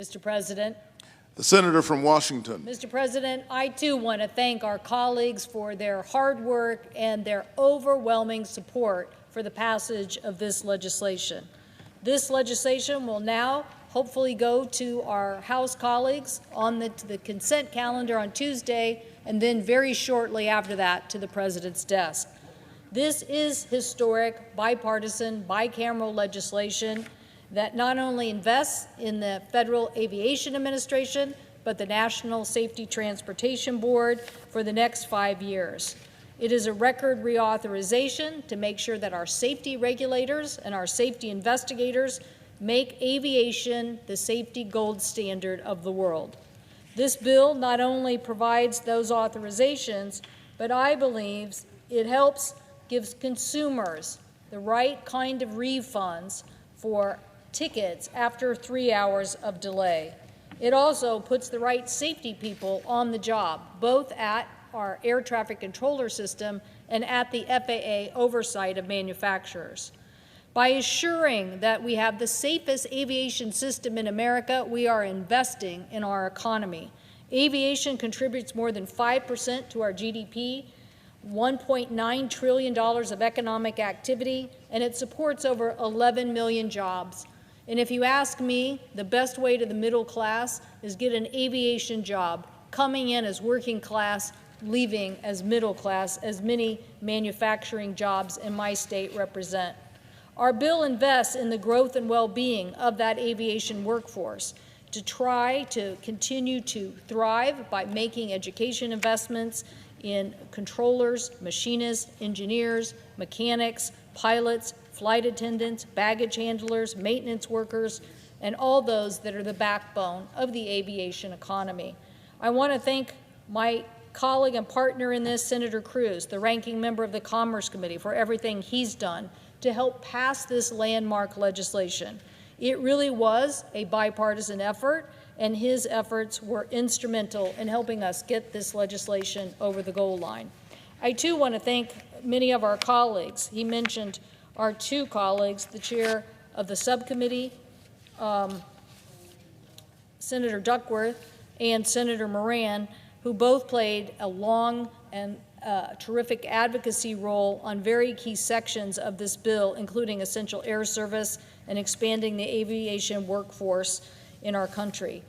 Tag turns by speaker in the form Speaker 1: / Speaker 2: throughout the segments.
Speaker 1: Mr. President.
Speaker 2: The Senator from Washington.
Speaker 1: Mr. President, I too want to thank our colleagues for their hard work and their overwhelming support for the passage of this legislation. This legislation will now hopefully go to our House colleagues on the consent calendar on Tuesday, and then very shortly after that to the President's desk. This is historic, bipartisan, bicameral legislation that not only invests in the Federal Aviation Administration, but the National Safety Transportation Board for the next 5 years. It is a record reauthorization to make sure that our safety regulators and our safety investigators make aviation the safety gold standard of the world. This bill not only provides those authorizations, but I believe it gives consumers the right kind of refunds for tickets after 3 hours of delay. It also puts the right safety people on the job, both at our air traffic controller system and at the FAA oversight of manufacturers. By assuring that we have the safest aviation system in America, we are investing in our economy. Aviation contributes more than 5% to our GDP, $1.9 trillion of economic activity, and it supports over 11 million jobs. And if you ask me, the best way to the middle class is get an aviation job, coming in as working class, leaving as middle class, as many manufacturing jobs in my state represent. Our bill invests in the growth and well-being of that aviation workforce to try to continue to thrive by making education investments in controllers, machinists, engineers, mechanics, pilots, flight attendants, baggage handlers, maintenance workers, and all those that are the backbone of the aviation economy. I want to thank my colleague and partner in this, Senator Cruz, the ranking member of the Commerce Committee, for everything he's done to help pass this landmark legislation. It really was a bipartisan effort, and his efforts were instrumental in helping us get this legislation over the goal line. I too want to thank many of our colleagues. He mentioned our two colleagues, the chair of the subcommittee, Senator Duckworth and Senator Moran, who both played a long and terrific advocacy role on very key sections of this bill, including essential air service and expanding the aviation workforce in our country.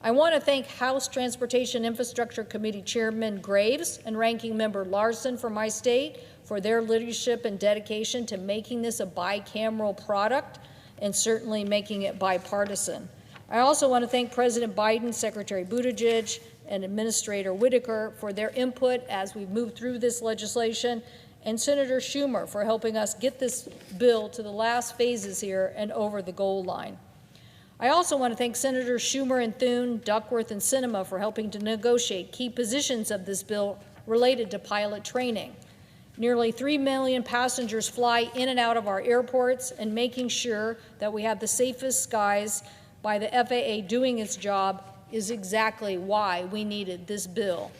Speaker 1: I want to thank House Transportation Infrastructure Committee Chairman Graves and Ranking Member Larson from my state for their leadership and dedication to making this a bicameral product and certainly making it bipartisan. I also want to thank President Biden, Secretary Buttigieg, and Administrator Whitaker for their input as we move through this legislation, and Senator Schumer for helping us get this bill to the last phases here and over the goal line. I also want to thank Senators Schumer and Thune, Duckworth and Sinema for helping to negotiate key positions of this bill related to pilot training. Nearly 3 million passengers fly in and out of our airports, and making sure that we have the safest skies by the FAA doing its job is exactly why we needed this bill.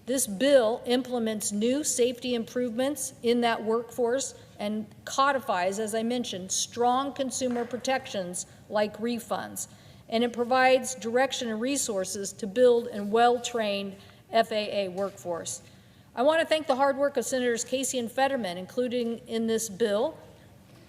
Speaker 1: This bill implements new safety improvements in that workforce and codifies, as I mentioned, strong consumer protections like refunds. And it provides direction and resources to build a well-trained FAA workforce. I want to thank the hard work of Senators Casey and Fetterman, including in this bill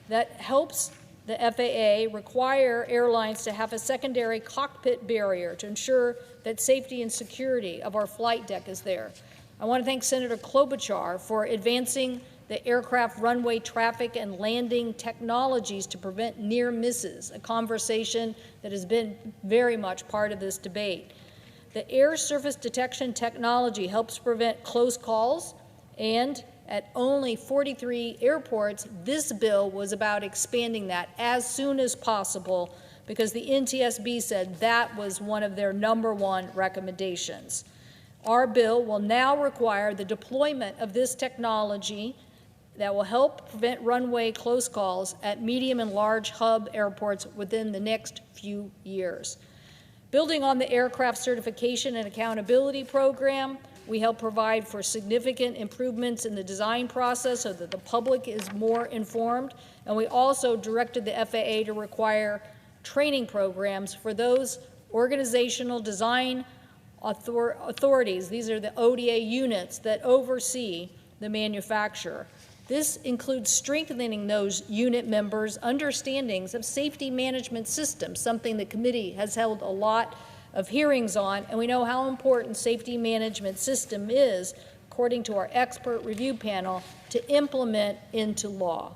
Speaker 1: that helps the FAA require airlines to have a secondary cockpit barrier to ensure that safety and security of our flight deck is there. I want to thank Senator Klobuchar for advancing the aircraft runway traffic and landing technologies to prevent near misses, a conversation that has been very much part of this debate. The air surface detection technology helps prevent close calls, and at only 43 airports, this bill was about expanding that as soon as possible because the NTSB said that was one of their #1 recommendations. Our bill will now require the deployment of this technology that will help prevent runway close calls at medium and large hub airports within the next few years. Building on the aircraft certification and accountability program, we help provide for significant improvements in the design process so that the public is more informed, and we also directed the FAA to require training programs for those organizational design authorities. These are the ODA units that oversee the manufacturer. This includes strengthening those unit members' understandings of safety management systems, something the committee has held a lot of hearings on, and we know how important safety management system is, according to our expert review panel, to implement into law.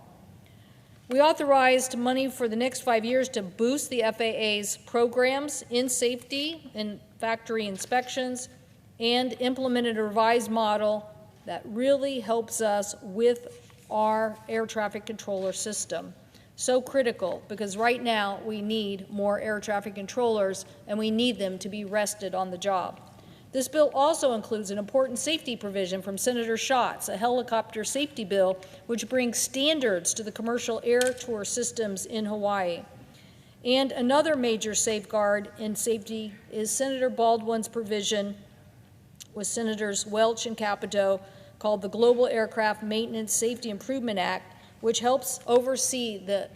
Speaker 1: We authorized money for the next 5 years to boost the FAA's programs in safety and factory inspections, and implemented a revised model that really helps us with our air traffic controller system. So critical, because right now we need more air traffic controllers, and we need them to be rested on the job. This bill also includes an important safety provision from Senator Schatz, a helicopter safety bill which brings standards to the commercial air tour systems in Hawaii. And another major safeguard in safety is Senator Baldwin's provision with Senators Welch and Capito called the Global Aircraft Maintenance Safety Improvement Act, which helps oversee the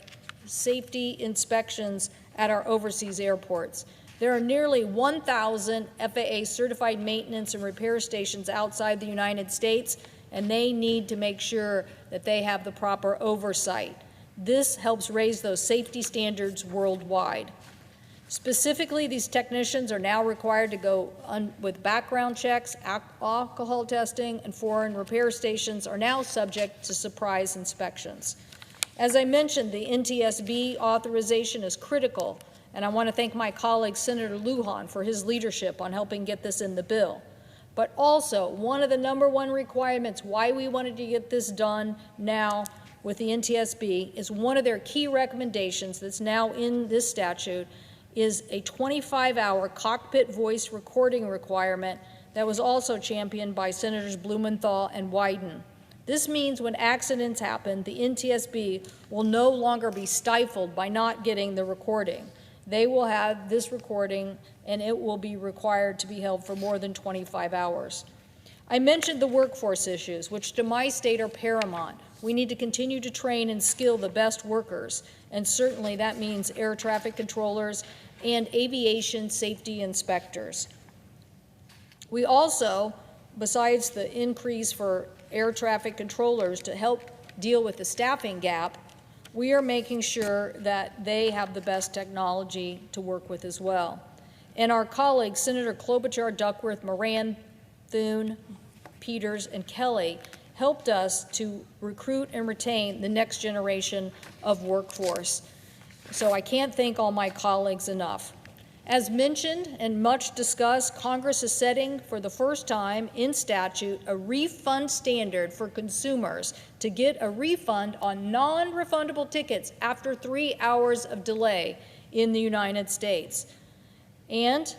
Speaker 1: safety inspections at our overseas airports. There are nearly 1,000 FAA certified maintenance and repair stations outside the United States, and they need to make sure that they have the proper oversight. This helps raise those safety standards worldwide. Specifically, these technicians are now required to go with background checks, alcohol testing, and foreign repair stations are now subject to surprise inspections. As I mentioned, the NTSB authorization is critical, and I want to thank my colleague, Senator Lujan, for his leadership on helping get this in the bill. But also, one of the #1 requirements why we wanted to get this done now with the NTSB is one of their key recommendations that's now in this statute is a 25-hour cockpit voice recording requirement that was also championed by Senators Blumenthal and Wyden. This means when accidents happen, the NTSB will no longer be stifled by not getting the recording. They will have this recording, and it will be required to be held for more than 25 hours. I mentioned the workforce issues, which to my state are paramount. We need to continue to train and skill the best workers, and certainly that means air traffic controllers and aviation safety inspectors. We also, besides the increase for air traffic controllers to help deal with the staffing gap, we are making sure that they have the best technology to work with as well. And our colleagues, Senator Klobuchar, Duckworth, Moran, Thune, Peters, and Kelly, helped us to recruit and retain the next generation of workforce. So I can't thank all my colleagues enough. As mentioned and much discussed, Congress is setting for the first time in statute a refund standard for consumers to get a refund on non-refundable tickets after 3 hours of delay in the United States, and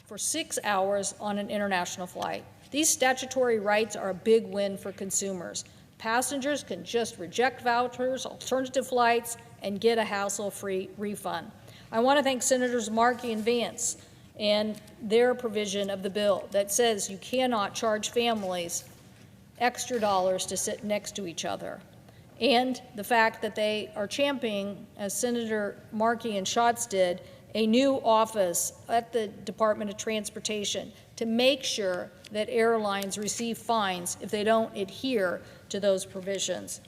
Speaker 1: for 6 hours on an international flight. These statutory rights are a big win for consumers. Passengers can just reject vouchers, alternative flights, and get a hassle-free refund. I want to thank Senators Markey and Vance and their provision of the bill that says you cannot charge families extra dollars to sit next to each other, and the fact that they are championing, as Senator Markey and Schatz did, a new office at the Department of Transportation to make sure that airlines receive fines if they don't adhere to those provisions.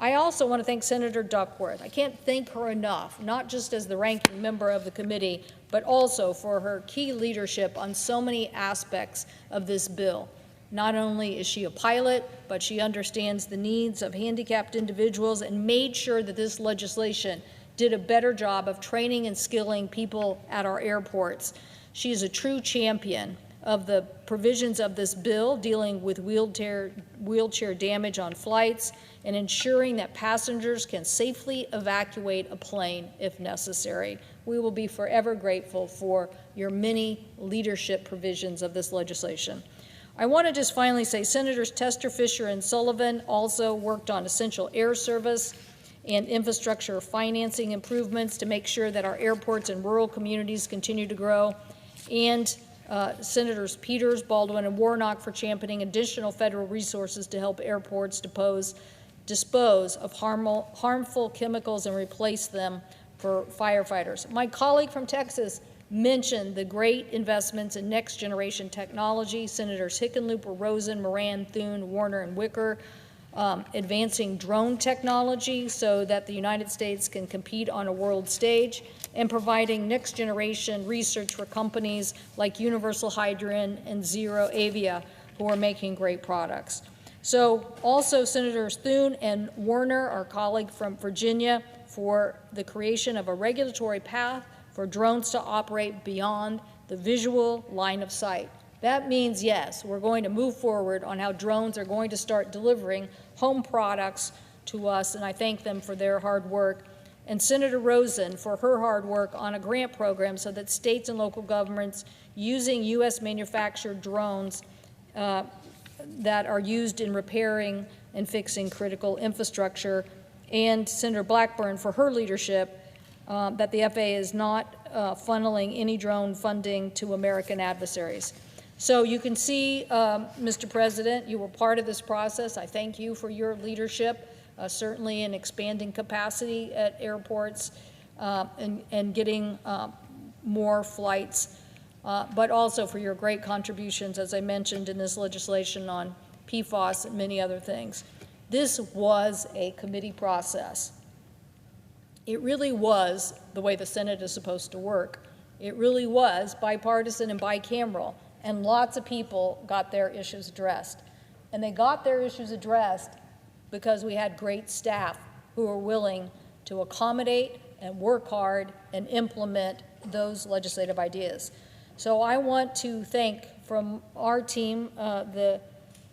Speaker 1: I also want to thank Senator Duckworth. I can't thank her enough, not just as the ranking member of the committee, but also for her key leadership on so many aspects of this bill. Not only is she a pilot, but she understands the needs of handicapped individuals and made sure that this legislation did a better job of training and skilling people at our airports. She is a true champion of the provisions of this bill dealing with wheelchair damage on flights and ensuring that passengers can safely evacuate a plane if necessary. We will be forever grateful for your many leadership provisions of this legislation. I want to just finally say Senators Tester, Fisher, and Sullivan also worked on essential air service and infrastructure financing improvements to make sure that our airports and rural communities continue to grow, and Senators Peters, Baldwin, and Warnock for championing additional federal resources to help airports dispose of harmful chemicals and replace them for firefighters. My colleague from Texas mentioned the great investments in next-generation technology. Senators Hickenlooper, Rosen, Moran, Thune, Warner, and Wicker, advancing drone technology so that the United States can compete on a world stage, and providing next-generation research for companies like Universal Hydrogen and Zero Avia, who are making great products. So also Senators Thune and Warner, our colleague from Virginia, for the creation of a regulatory path for drones to operate beyond the visual line of sight. That means, yes, we're going to move forward on how drones are going to start delivering home products to us, and I thank them for their hard work. And Senator Rosen for her hard work on a grant program so that states and local governments using U.S. manufactured drones that are used in repairing and fixing critical infrastructure, and Senator Blackburn for her leadership that the FAA is not funneling any drone funding to American adversaries. So you can see, Mr. President, you were part of this process. I thank you for your leadership, certainly in expanding capacity at airports and getting more flights, but also for your great contributions, as I mentioned, in this legislation on PFAS and many other things. This was a committee process. It really was the way the Senate is supposed to work. It really was bipartisan and bicameral, and lots of people got their issues addressed. And they got their issues addressed because we had great staff who were willing to accommodate and work hard and implement those legislative ideas. So I want to thank from our team, the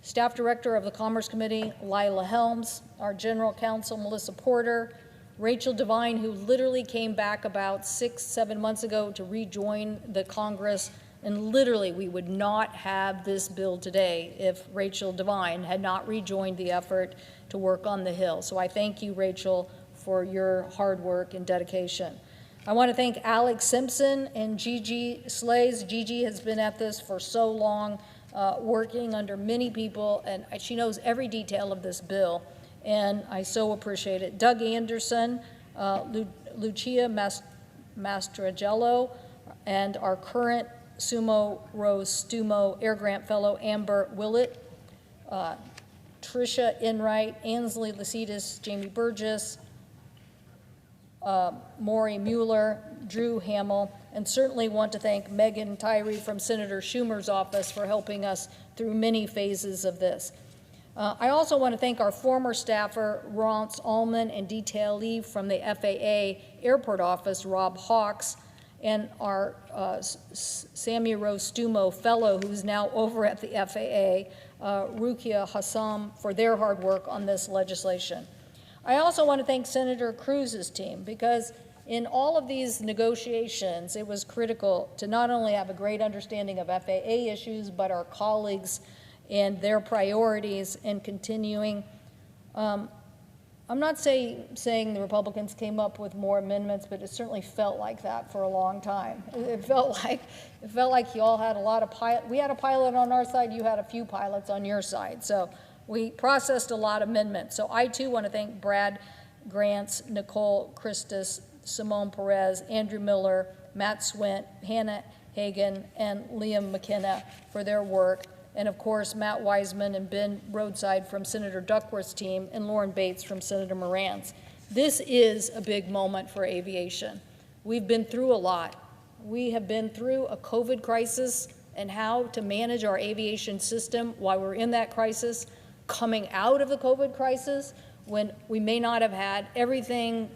Speaker 1: Staff Director of the Commerce Committee, Lila Helms, our General Counsel, Melissa Porter, Rachel Devine, who literally came back about 6-7 months ago to rejoin the Congress, and literally we would not have this bill today if Rachel Devine had not rejoined the effort to work on the Hill. So I thank you, Rachel, for your hard work and dedication. I want to thank Alex Simpson and Gigi Slays. Gigi has been at this for so long, working under many people, and she knows every detail of this bill, and I so appreciate it. Doug Anderson, Lucia Mastrangelo, and our current Sumo Rose Stumo Air Grant Fellow, Amber Willett, Tricia Enright, Ansley Lacidis, Jamie Burgess, Maury Mueller, Drew Hamill, and certainly want to thank Megan Tyree from Senator Schumer's office for helping us through many phases of this. I also want to thank our former staffer, Rance Allman, and detailee from the FAA Airport Office, Rob Hawks, and our Sammy Rose Stumo fellow, who's now over at the FAA, Rukia Hassam, for their hard work on this legislation. I also want to thank Senator Cruz's team, because in all of these negotiations, it was critical to not only have a great understanding of FAA issues, but our colleagues and their priorities and continuing. I'm not saying the Republicans came up with more amendments, but it certainly felt like that for a long time. It felt like you all had a lot of we had a pilot on our side, you had a few pilots on your side. So we processed a lot of amendments. So I too want to thank Brad Grants, Nicole Christus, Simone Perez, Andrew Miller, Matt Swint, Hannah Hagan, and Liam McKenna for their work. And of course, Matt Wiseman and Ben Roadside from Senator Duckworth's team, and Lauren Bates from Senator Moran's. This is a big moment for aviation. We've been through a lot. We have been through a COVID crisis and how to manage our aviation system while we're in that crisis, coming out of the COVID crisis when we may not have had everything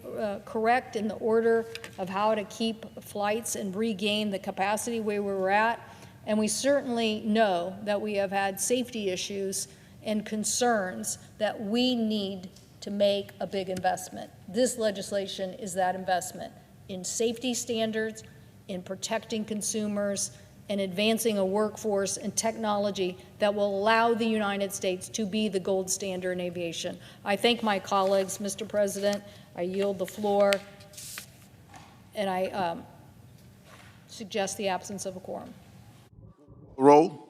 Speaker 1: correct in the order of how to keep flights and regain the capacity where we were at. And we certainly know that we have had safety issues and concerns that we need to make a big investment. This legislation is that investment in safety standards, in protecting consumers, and advancing a workforce and technology that will allow the United States to be the gold standard in aviation. I thank my colleagues, Mr. President. I yield the floor, and I suggest the absence of a quorum.
Speaker 2: Roll.